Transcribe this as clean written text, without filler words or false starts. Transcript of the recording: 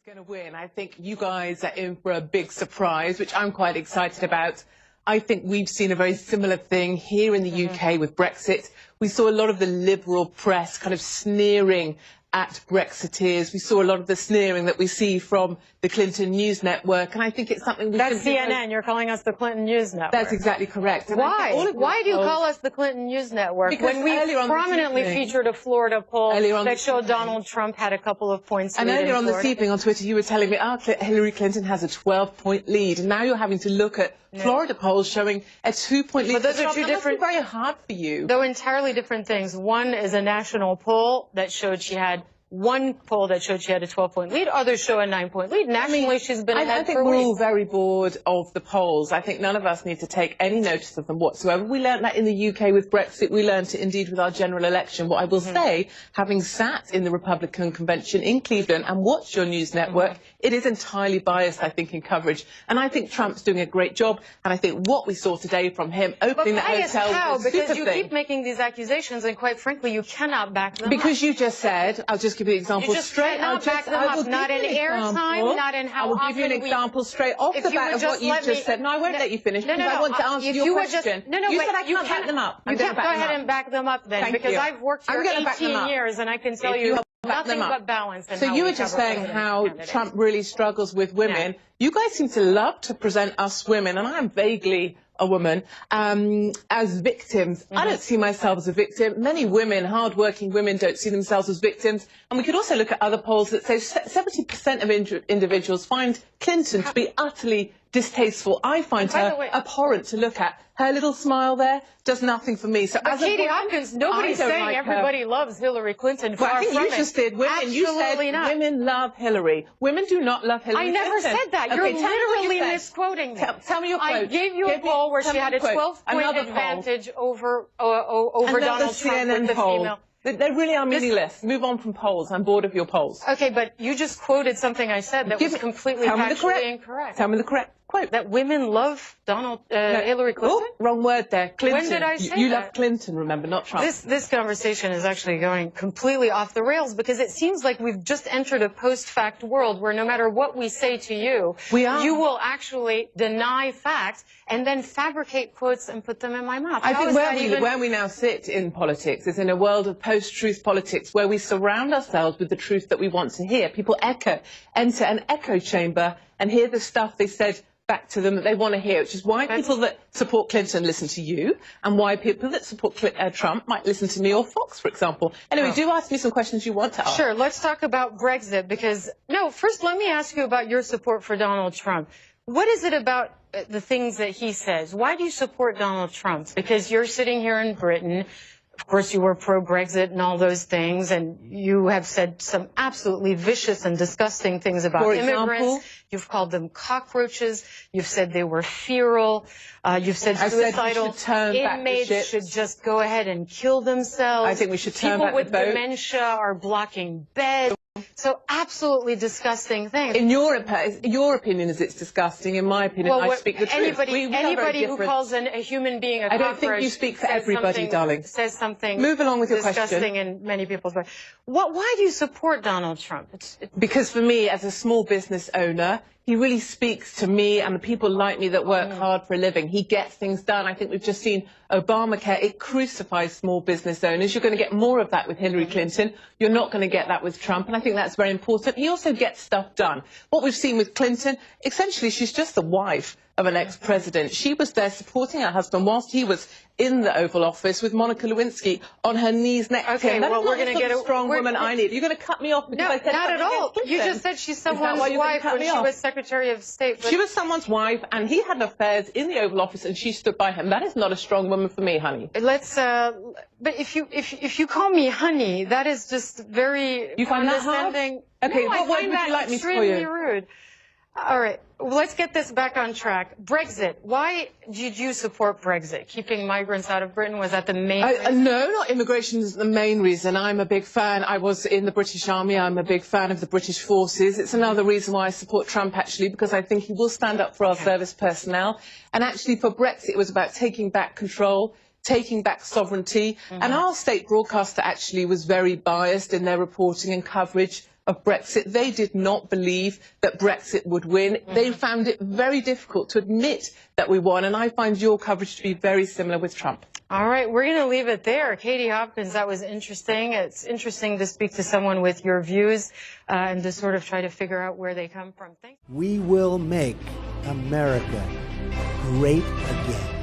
Going to win. I think you guys are in for a big surprise, which I'm quite excited about. I think we've seen a very similar thing here in the UK with Brexit. We saw a lot of the liberal press kind of sneering at Brexiteers. We saw a lot of the sneering that we see from the Clinton News Network, and I think it's something we That's CNN. You're calling us the Clinton News Network. That's exactly correct. And why? Why do you call us the Clinton News Network? Because when we prominently featured a Florida poll that showed Donald Trump had a couple of points. And earlier on this evening on Twitter, you were telling me, Hillary Clinton has a 12-point lead, and now you're having to look at Florida polls showing a 2-point lead. But those are two different. Very hard for you. Though entirely different things. One is a national poll that showed she had. One poll that showed she had a 12-point lead, others show a 9-point lead. Nationally, she's been ahead for weeks. I think we're all very bored of the polls. I think none of us need to take any notice of them whatsoever. We learned that in the UK with Brexit. We learned it indeed with our general election. What I will say, having sat in the Republican convention in Cleveland and watched your news network, it is entirely biased, I think, in coverage. And I think Trump's doing a great job. And I think what we saw today from him opening that hotel was a super because you keep making these accusations, and quite frankly, you cannot back them up. Because you just said, I'll just give you an example straight. I'll back them up. Not in airtime, not in how often. I will give you an example straight off the bat of what you just said. No, I won't let you finish because I want to answer your question. You said I can't back them up. You can't go ahead and back them up then, because I've worked here 18 years and I can tell you nothing but balance. So you were just saying how Trump really struggles with women. You guys seem to love to present us women, and I am vaguely a woman, as victims. I don't see myself as a victim. Many women, hard-working women, don't see themselves as victims. And we could also look at other polls that say 70% of individuals find Clinton to be utterly distasteful. I find her abhorrent to look at. Her little smile there does nothing for me. So as Katie Hopkins, nobody's saying everybody loves Hillary Clinton. Well, I think you just did. Women, you said women love Hillary. Women do not love Hillary Clinton. I never said that. You're literally misquoting me. Tell me your quote. I gave you a poll where she had a 12-point advantage over Donald Trump with the female. They really are meaningless. Move on from polls. I'm bored of your polls. Okay, but you just quoted something I said that was completely factually incorrect. Tell me the correct quote. That women love Hillary Clinton? Oh, wrong word there. Clinton. When did I say You love Clinton, remember, not Trump. This conversation is actually going completely off the rails, because it seems like we've just entered a post-fact world where no matter what we say to you, you will actually deny facts and then fabricate quotes and put them in my mouth. I think where we now sit in politics is in a world of post-truth politics where we surround ourselves with the truth that we want to hear. People enter an echo chamber and hear the stuff they said back to them that they want to hear, which is why people that support Clinton listen to you, and why people that support Trump might listen to me or Fox, for example. Anyway, do ask me some questions you want to ask. Sure, let's talk about Brexit, because, first let me ask you about your support for Donald Trump. What is it about the things that he says? Why do you support Donald Trump? Because you're sitting here in Britain. Of course, you were pro-Brexit and all those things, and you have said some absolutely vicious and disgusting things about immigrants. You've called them cockroaches. You've said they were feral. You've said suicidal inmates should just go ahead and kill themselves. I think we should turn back the boat. People with dementia are blocking beds. So absolutely disgusting things. In your opinion is it's disgusting. In my opinion, I speak the truth. Anybody who calls a human being a cockroach, I don't think you speak for everybody, darling. Says something. Move along with your disgusting question. in many people's minds. Why do you support Donald Trump? Because for me, as a small business owner, he really speaks to me and the people like me that work hard for a living. He gets things done. I think we've just seen Obamacare. It crucifies small business owners. You're going to get more of that with Hillary Clinton. You're not going to get that with Trump. And I think that's very important. He also gets stuff done. What we've seen with Clinton, essentially, she's just the wife of an ex-president. She was there supporting her husband whilst he was in the Oval Office with Monica Lewinsky on her knees next to him. Well, we're going to get a strong woman I need. You're going to cut me off because I said not at all. You just said she's someone's wife when she was Secretary of State. She was someone's wife, and he had affairs in the Oval Office, and she stood by him. That is not a strong woman for me, honey. But if you call me honey, that is just very condescending. Okay, what word would you like me to call you? Extremely rude. All right, well, let's get this back on track. Brexit. Why did you support Brexit? Keeping migrants out of Britain, was that the main reason? No, not immigration is the main reason. I'm a big fan. I was in the British Army. I'm a big fan of the British forces. It's another reason why I support Trump, actually, because I think he will stand up for our service personnel. And actually, for Brexit, it was about taking back control, taking back sovereignty. And our state broadcaster actually was very biased in their reporting and coverage of Brexit. They did not believe that Brexit would win. They found it very difficult to admit that we won, and I find your coverage to be very similar with Trump. All right, we're going to leave it there. Katie Hopkins, that was interesting. It's interesting to speak to someone with your views and to sort of try to figure out where they come from. Thanks. We will make America great again.